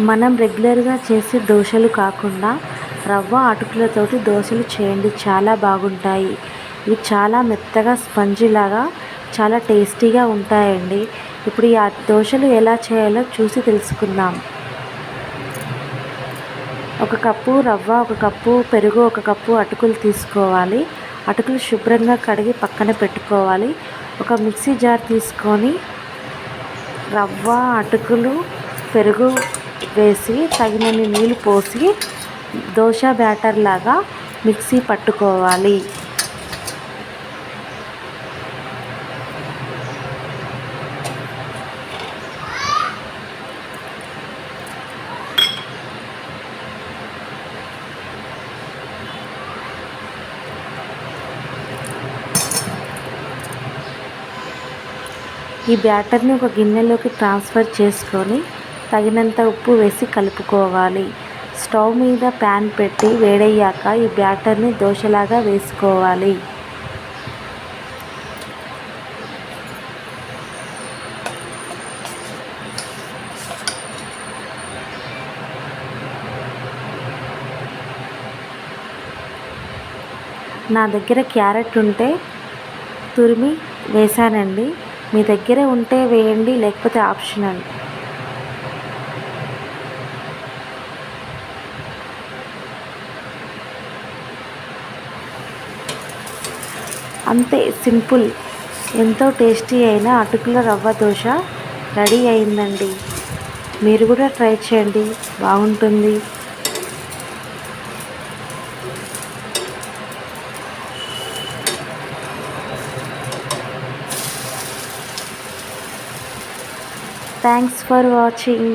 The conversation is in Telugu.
మనం రెగ్యులర్గా చేసే దోశలు కాకుండా రవ్వ అటుకులతోటి దోశలు చేయండి, చాలా బాగుంటాయి. ఇవి చాలా మెత్తగా స్పంజిలాగా చాలా టేస్టీగా ఉంటాయండి. ఇప్పుడు ఈ దోశలు ఎలా చేయాలో చూసి తెలుసుకుందాం. ఒక కప్పు రవ్వ, ఒక కప్పు పెరుగు, ఒక కప్పు అటుకులు తీసుకోవాలి. అటుకులు శుభ్రంగా కడిగి పక్కన పెట్టుకోవాలి. ఒక మిక్సీ జార్ తీసుకొని రవ్వ, అటుకులు, పెరుగు వేసి తగినన్ని నీళ్ళు పోసి దోశ బ్యాటర్ లాగా మిక్సీ పట్టుకోవాలి. ఈ బ్యాటర్ని ఒక గిన్నెలోకి ట్రాన్స్ఫర్ చేసుకొని తగినంత ఉప్పు వేసి కలుపుకోవాలి. స్టవ్ మీద ప్యాన్ పెట్టి వేడయ్యాక ఈ బ్యాటర్ని దోశలాగా వేసుకోవాలి. నా దగ్గర క్యారెట్ ఉంటే తురిమి వేసానండి. మీ దగ్గర ఉంటే వేయండి, లేకపోతే ఆప్షనల్. అంతే, సింపుల్. ఎంతో టేస్టీ అయిన అటుకుల రవ్వ దోశ రెడీ అయిందండి. మీరు కూడా ట్రై చేయండి, బాగుంటుంది. Thanks for watching.